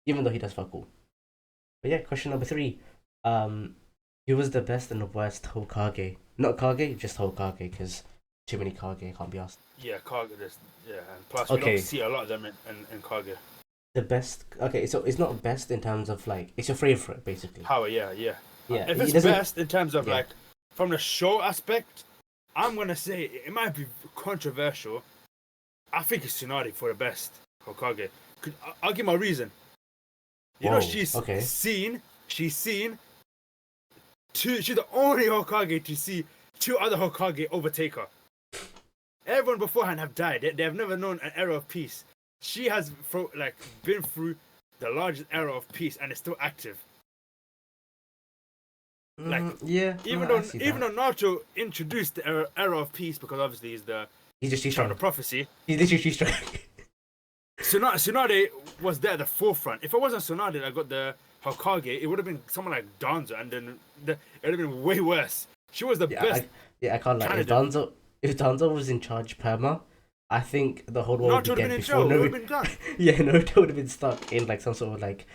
even though he does fuck all. But yeah, question number three. Um, who was the best and the worst Hokage? Not Kage, just Hokage, because too many Kage can't be asked. Yeah, Kage. Yeah, and plus we don't Okay, see a lot of them in Kage. the best. Okay, so it's not best in terms of like it's your favorite, basically. Power, yeah, yeah. Yeah, If it it's doesn't. best in terms of Yeah. like from the show aspect, I'm gonna say it might be controversial. I think it's Tsunade for the best Hokage. I'll give my reason. You know, Whoa. Okay. she's seen two. She's the only Hokage to see two other Hokage overtake her. Everyone beforehand have died. They have never known an era of peace. She has been through the largest era of peace and is still active. Like Yeah. even No, I though see even that. though Naruto introduced the era of peace because obviously he's the He's just too child strong. of prophecy. He's literally too strong. Tsunade was there at the forefront. If it wasn't Tsunade that got the Hokage, it would have been someone like Danzo, and then it would have been way worse. She was the yeah, best I can't lie. candidate. If Danzo was in charge perma, I think the whole world would Naruto be would have been dead in before jail. It would no. have been done. Yeah, Naruto would have been stuck in like some sort of like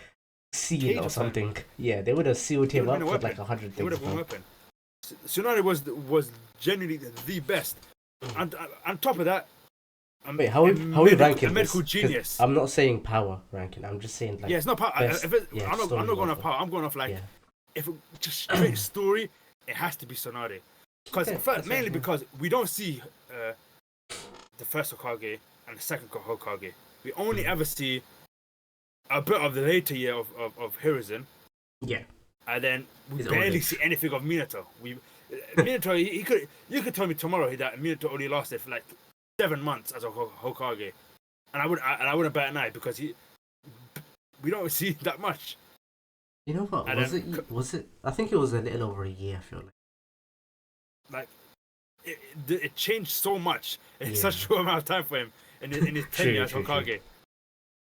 seal Cage or or something. something. Yeah, they would have sealed He him would have up been a with like weapon. 100 He would things, have been a bro. weapon. Tsunade was genuinely the best. And on top of that, Wait, how are we ranking a this? medical 'Cause genius. I'm not saying power ranking. I'm just saying like Yeah, it's not power. best. Yeah, I'm story not going off level. power. I'm going off like Yeah. if it, just straight story, it has to be Tsunade. Because Okay, first, that's mainly fair, yeah. because we don't see the first Hokage and the second Hokage. We only ever see a bit of the later year of Hiruzen, Yeah. and then we His old barely age. see anything of Minato. Minato, he could you could tell me tomorrow that Minato only lasted for like 7 months as a Hokage, and I wouldn't bat an eye because we don't see that much. You know what? And Was then it? Was it? I think it was a little over a year. I feel like. like it changed so much in Yeah. such a short amount of time for him in his tenure as True. Hokage.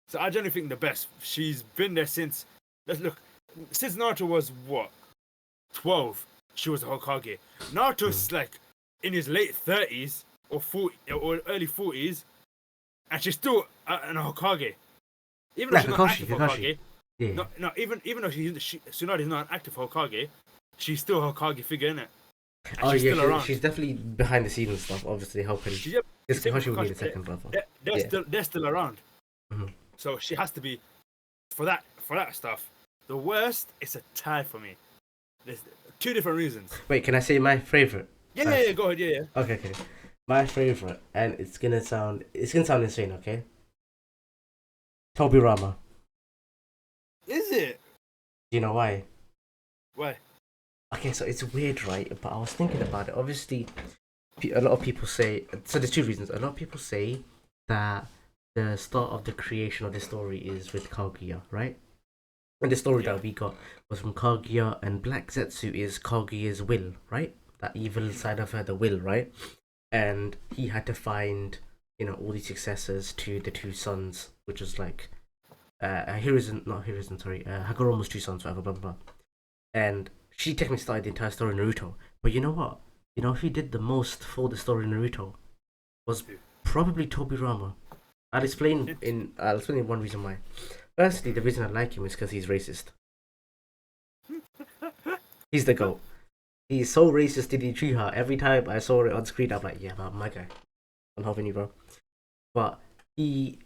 So I generally think the best. She's been there since. Let's look. Since Naruto was what 12, she was a Hokage. Naruto's like in his late 30s or 40 or early 40s, and she's still an Hokage. Even though Nah, she's not Kakashi, active Kakashi. Hokage. Yeah. No, even though Tsunade is not an active Hokage, she's still a Hokage figure in it. And Oh she's yeah, still around. she's definitely behind the scenes and stuff, obviously helping. Yep. Because Same with Kakashi would be the Kakashi. second brother. They're Yeah. still around. Mhm. So she has to be for that stuff. The worst is a tie for me. There's two different reasons. Wait, can I say my favorite? Yeah, go ahead, yeah. Okay. My favorite, and it's gonna sound insane. Okay. Tobirama. Is it? Do you know why? Why? Okay, so it's weird, right? But I was thinking about it. Obviously, a lot of people say. So there's two reasons. A lot of people say that the start of the creation of the story is with Kaguya, right? And the story Yeah. that we got was from Kaguya, and Black Zetsu is Kaguya's will, right? That evil side of her, the will, right? And he had to find, all these successors to the two sons, which was like, Hagoromo's two sons, whatever, blah, blah, blah. And she technically started the entire story in Naruto. But you know what? You know who did the most for the story in Naruto? Was probably Tobirama. I'll explain one reason why. Firstly, the reason I like him is because he's racist. He's the GOAT. He's so racist in Uchiha. Every time I saw it on screen, I'm like, yeah, man, my guy. I'm helping you, bro. But he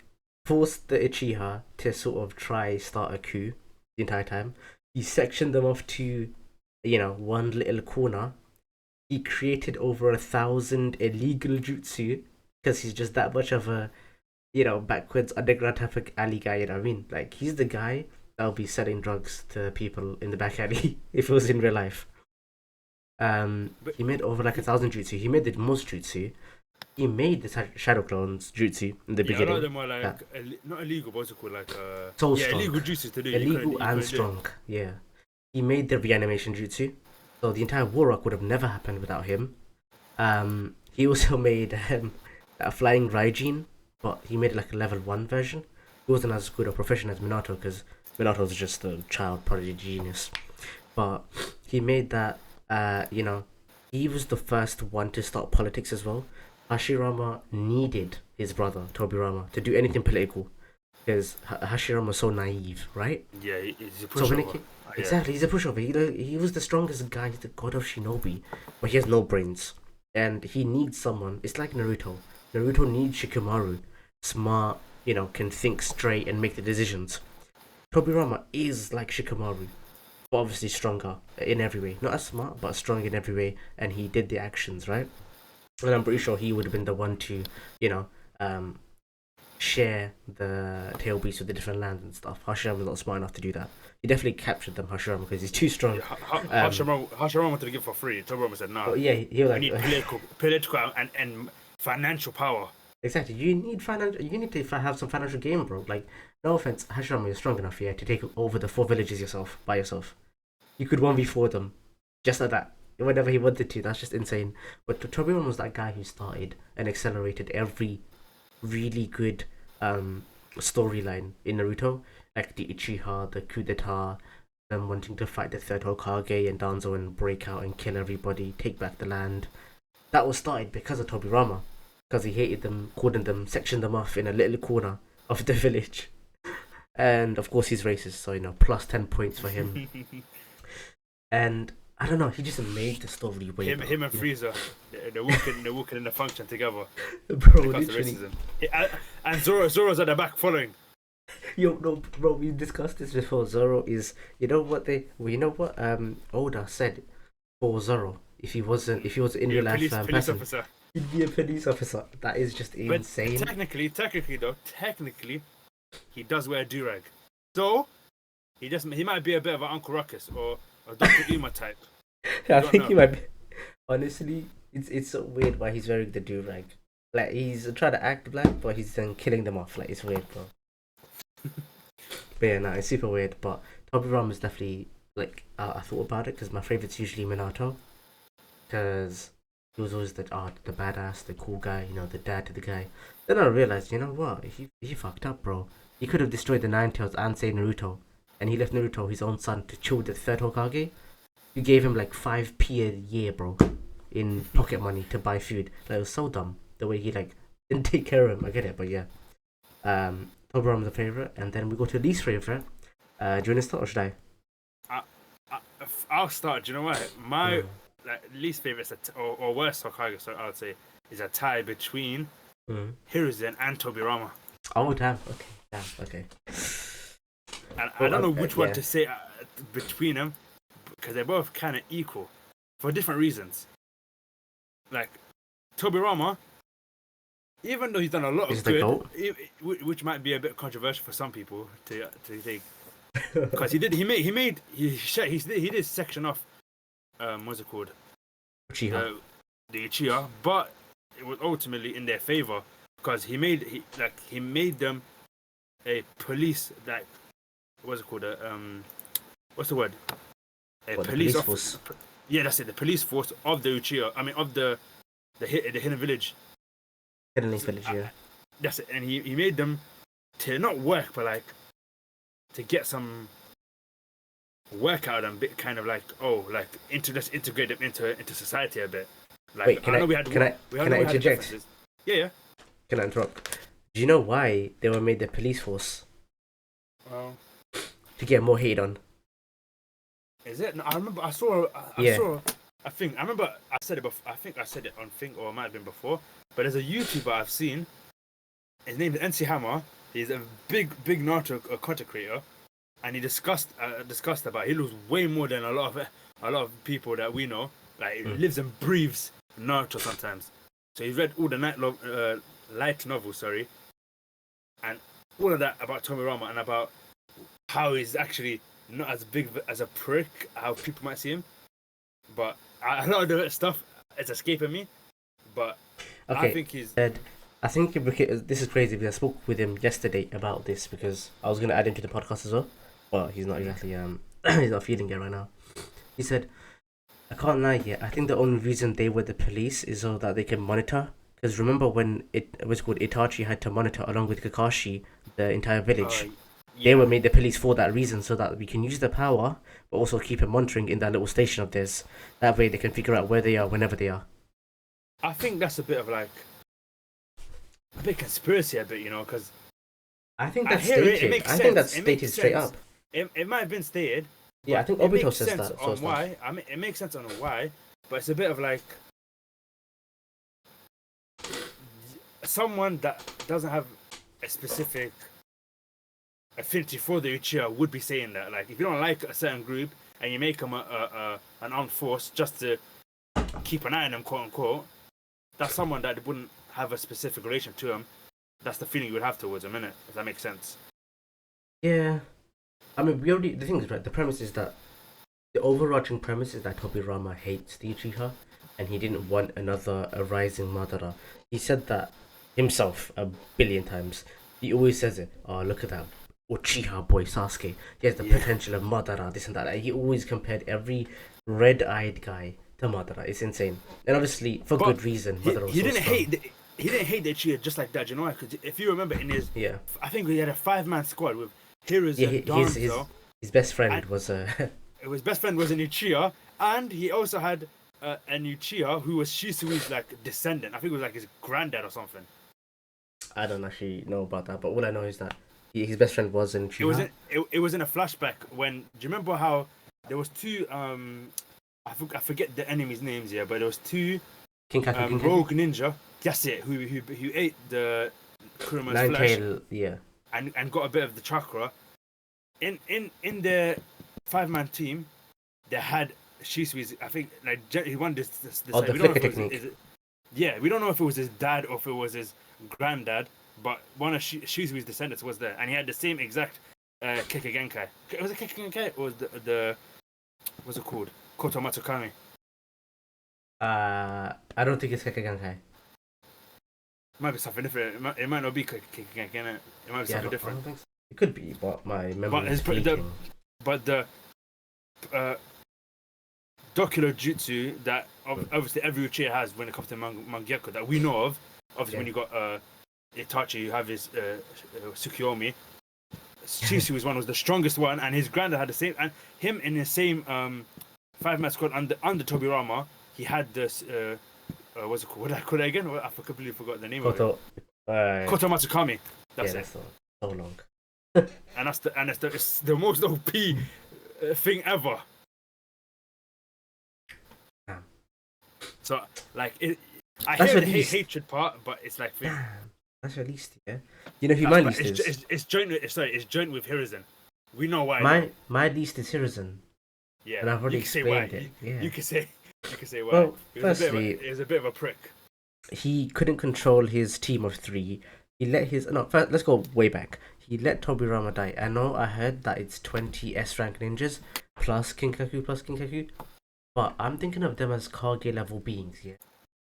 forced the Uchiha to sort of try start a coup the entire time. He sectioned them off to, one little corner. He created over 1,000 illegal jutsu because he's just that much of a, backwards underground type of alley guy. You know what I mean? Like, he's the guy that'll be selling drugs to people in the back alley if it was in real life. He made over like 1,000 jutsu. He made the most jutsu. He made the shadow clones jutsu in the beginning. A lot of them were like not illegal, but what's it called? Like so yeah, strong. illegal juices to do. Illegal and strong. Yeah. He made the reanimation jutsu. So the entire war arc would have never happened without him. He also made a flying Raijin, but he made like a level 1 version. He wasn't as good a profession as Minato because Minato's just a child prodigy genius. But he made that, he was the first one to start politics as well. Hashirama needed his brother, Tobirama, to do anything political. because Hashirama was so naive, right? Yeah, he's a So when pushover. Yeah. exactly, he's a pushover. He was the strongest guy, he's the god of Shinobi, but he has no brains, and he needs someone. It's like Naruto. Naruto needs Shikamaru, smart, can think straight and make the decisions. Tobirama is like Shikamaru, but obviously stronger in every way. Not as smart, but strong in every way, and he did the actions right. And I'm pretty sure he would have been the one to, you know, um, share the tail beasts with the different lands and stuff. Hashirama was not smart enough to do that. He definitely captured them, Hashirama, because he's too strong. Hashirama wanted to give for free. Tobirama said, "Nah, But yeah, he was we like, need political and financial power." exactly. You need financial. You need to have some financial gain, bro. Like, no offense, Hashirama, you're strong enough, yeah, to take over the 4 villages yourself by yourself. You could 1v4 them, just like that. Whenever he wanted to, that's just insane. But Tobirama was that guy who started and accelerated every really good storyline in Naruto, like the Ichiha, the coup d'etat, them wanting to fight the third Hokage and Danzo and break out and kill everybody, take back the land. That was started because of Tobirama, because he hated them, cordoned them, sectioned them off in a little corner of the village. And of course, he's racist, so plus 10 points for him. And I don't know, he just made the story way better. Him and Frieza, they're walking in the function together. Bro, When it comes to literally. racism. And Zoro's at the back following. Yo, no, bro, we discussed this before. Zoro is, Oda said for Zoro, if he was in real life Police person, officer. he'd be a police officer. That is just But insane. technically, he does wear a durag. So he might be a bit of an Uncle Ruckus or a Dr. Uma type. I don't think know. he might be. Honestly, it's so weird why he's wearing the do rag. Like he's trying to act black, but he's then killing them off. Like it's weird, bro. But yeah, no, it's super weird. But Tobirama is definitely like I thought about it because my favorite's usually Minato, because he was always the badass, the cool guy, the dad to the guy. Then I realized, you know what? He fucked up, bro. He could have destroyed the Nine Tails and saved Naruto, and he left Naruto, his own son, to chill with the third Hokage. You gave him like 5p a year, bro, in pocket money to buy food. That was so dumb. The way he didn't take care of him. I get it, but yeah. Tobirama's the favorite, and then we go to least favorite. Do you want to start or should I? I'll start. Do you know what? My least favorite or worst Hokage, so I would say, is a tie between Hiruzen and Tobirama. Oh damn. Okay. Damn. Okay. And I don't know which one yeah. to say between them, because they're both kind of equal for different reasons. Like Tobirama, even though he's done a lot Is of the good, goat? which might be a bit controversial for some people to think, because he did section off what's it called, Uchiha. the Uchiha, but it was ultimately in their favor because he made them a police, like what's it called, what's the word, a What, the police police office. force? Yeah, that's it. The police force of the Uchiha. I mean, of the hidden village. Hidden Link Village, yeah. That's it. And he made them to not work, but like to get some work out of them. Bit kind of like let's integrate them into society a bit. Like, Wait, can I interject? Yeah. Can I interrupt? Do you know why they were made the police force? Well, To get more hate on. is it? No, I remember. I saw. I think I remember. I said it before. I think I said it on Thing, or it might have been before. But there's a YouTuber I've seen. His name is NC Hammer. He's a big Naruto content creator, and he discussed about. He knows way more than a lot of people that we know. Like he lives and breathes Naruto sometimes. So he's read all the light novels, and all of that about Tobirama and about how he's actually not as big as a prick how people might see him. But a lot of the stuff is escaping me. But Okay. I think he's. I think this is crazy because I spoke with him yesterday about this because I was gonna add him to the podcast as well. Well, he's not exactly he's not feeling it right now. He said, "I can't lie here. I think the only reason they were the police is so that they can monitor. Because remember when it was called Itachi had to monitor along with Kakashi the entire village. They were made the police for that reason, so that we can use the power, but also keep it monitoring in that little station of theirs. That way they can figure out where they are whenever they are." I think that's a bit of like a bit conspiracy, because I think I that's hear it. It stated. makes I sense. think that's It stated makes straight sense. up. It might have been stated, Yeah, I but think it Obito makes says sense that sort on of stuff. why. I mean, it makes sense on why, but it's a bit of like someone that doesn't have a specific affinity for the Uchiha would be saying that. Like, if you don't like a certain group and you make them an armed force just to keep an eye on them, quote unquote, that's someone that wouldn't have a specific relation to them. That's the feeling you would have towards them, innit? If that makes sense. Yeah, I mean, we already. The thing is, right? The premise is that the overarching premise is that Tobirama hates the Uchiha, and he didn't want another a rising Madara. He said that himself a billion times. He always says it. Oh, look at that Uchiha boy Sasuke. He has the Yeah. potential of Madara. This and that. Like, he always compared every red-eyed guy to Madara. It's insane, and obviously for But good reason. he, Madara was he so didn't strong. hate the, he didn't hate the Uchiha just like that. You know, because if you remember in his, Yeah, I think he had a 5-man squad with Heroes yeah. and His Danzo, his best friend and was his best friend was an Uchiha, and he also had an Uchiha who was Shisui's like descendant. I think it was like his granddad or something. I don't actually know about that, but all I know is that his best friend was in Uchiha. It was in a flashback when. Do you remember how there was two I forget the enemies' names here, but there was two King Kaku. rogue ninja. That's it. Who ate the Kuruma's Nine flesh Tail, yeah. and got a bit of the chakra. In the 5-man team, they had Shisui's. I think like he won this Oh, the we don't know flicker if it was technique. yeah, we don't know if it was his dad or if it was his granddad, but one of Shisui's descendants was there, and he had the same exact Kekigenkai. Was it Kekigenkai or was the what's it called? Kotomatsukami. I don't think it's Kekigenkai. It might be something different. It might not be Kekigenkai. It might be Yeah, something I different. don't think so. It could be, but my But memory is fleeting. but the uh, Dokuro Jutsu that obviously every Uchiha has when it comes to Mangekyo that we know of. Obviously, when you got Itachi, you have his Tsukiyomi. Shisui's one was the strongest one, and his granddad had the same. And him in the same 5-man squad under Tobirama, he had this. What's it called? What did I call it again? I completely forgot the name of Koto, it. Koto Matsukami. That's yeah, it. so long. And it's the most OP thing ever. Damn. So like I That's hear the released. hatred part, but it's like Damn, that's released, yeah. You know who my least is? it's joint with it's joint with Hiruzen. We know why. My least is Hiruzen, Yeah, and I've already you can say why. explained it. Yeah. You can say why. Well, He was firstly, he was a bit of a prick. he couldn't control his team of three. He let his no. First, let's go way back. He let Tobirama die. I know. I heard that it's 20 S rank ninjas plus Kinkaku, but I'm thinking of them as Kage level beings. Yeah.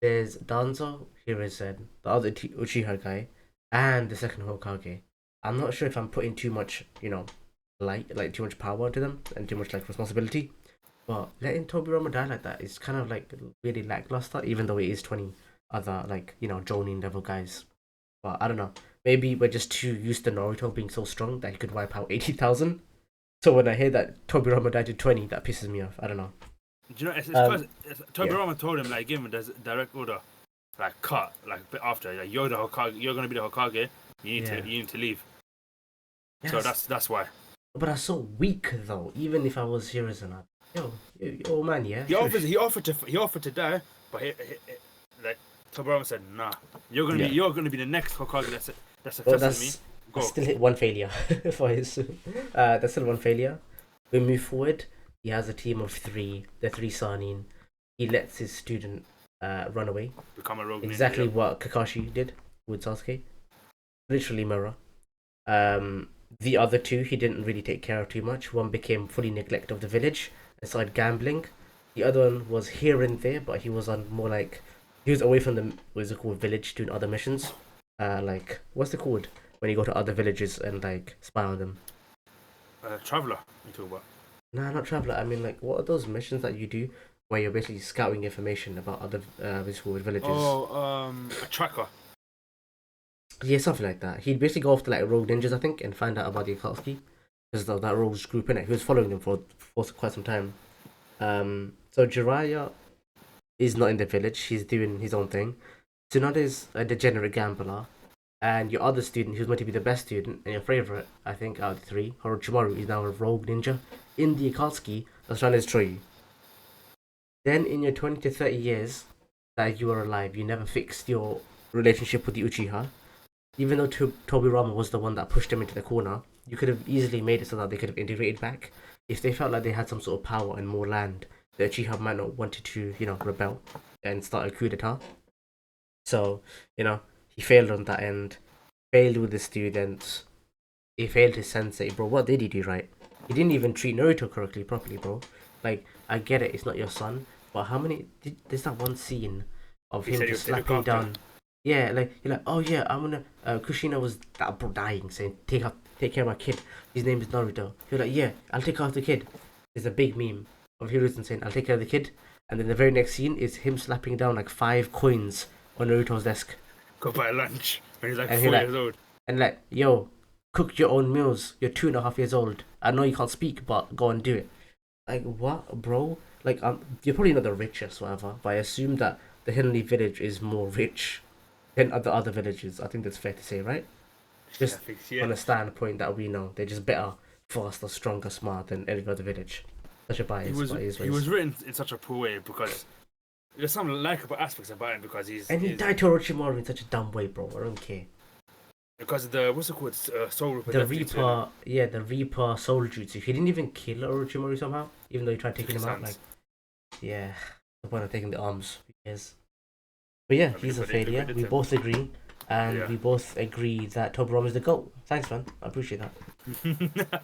There's Danzo, Hiruzen, the other Uchiha guy, and the second Hokage. I'm not sure if I'm putting too much, like too much power to them and too much like responsibility. But letting Tobirama die like that is kind of like really lackluster, even though it is 20 other like Jonin level guys. But I don't know. Maybe we're just too used to Naruto being so strong that he could wipe out 80,000. So when I hear that Tobirama died to 20, that pisses me off. I don't know. Do you know? It's because yeah. Tobirama told him like give him a direct order, like cut like a bit after like you're the Hokage, you're gonna be the Hokage. You need to leave. Yes. So that's why. But that's so weak though. Even if I was Hiruzen, yo man, yeah. He offered to die, but like Tobirama said, nah, you're gonna be the next Hokage that's successful me. Go. That's still hit one failure for his. That's still one failure. We move forward. He has a team of three. The three Sanin. He lets his student run away. Become a rogue. Exactly ninja. what Kakashi did with Sasuke. Literally mirror. The other two he didn't really take care of too much. One became fully neglect of the village and started gambling. The other one was here and there, but he was on more like he was away from the what's it called village doing other missions. Like what's it called when you go to other villages and like spy on them? Traveler. You talk about? Nah, not traveler. I mean like what are those missions that you do where you're basically scouting information about other villages? Oh, a tracker. Yeah, something like that. He'd basically go after like rogue ninjas, I think, and find out about the Akatsuki. Because that rogues group in it. He was following them for quite some time. So Jiraiya is not in the village. He's doing his own thing. Tsunade's a degenerate gambler. And your other student, who's meant to be the best student and your favorite, I think, out of the three, Orochimaru, is now a rogue ninja in the Akatsuki that's trying to destroy you. Then, in your 20 to 30 years that you are alive, you never fixed your relationship with the Uchiha. Even though Tobirama was the one that pushed him into the corner, you could have easily made it so that they could have integrated back. If they felt like they had some sort of power and more land, the Uchiha might not wanted to, rebel and start a coup d'etat. So, he failed on that end, failed with the students, he failed his sensei, bro. What did he do right? He didn't even treat Naruto correctly, properly, bro. Like, I get it, it's not your son, but how many? There's that one scene of him just slapping down. Yeah, like you're like, oh yeah, I'm gonna. Kushina was dying, saying, take care of my kid. His name is Naruto. You're like, yeah, I'll take care of the kid. There's a big meme of Hiruzen saying, I'll take care of the kid, and then the very next scene is him slapping down like 5 coins on Naruto's desk. Go buy lunch when he's like 4 years old. And like, yo, cook your own meals. You're 2.5 years old. I know you can't speak, but go and do it. Like, what, bro? Like, you're probably not the richest, whatever, but I assume that the Henley village is more rich than other villages. I think that's fair to say, right? Just on a standpoint that we know, they're just better, faster, stronger, smarter than every other village. Such a bias. He was written in such a poor way because there's some likable aspects about him because he died to Orochimaru in such a dumb way, bro. I don't care. Because of the what's it called, Soul Reaper. The Reaper Soul Jutsu. He didn't even kill Orochimaru somehow, even though he tried taking him out. Like, yeah, the point of taking the arms. Yes. But yeah, he's a failure. We both agree, and we both agree that Tobirama is the GOAT. Thanks, man. I appreciate that.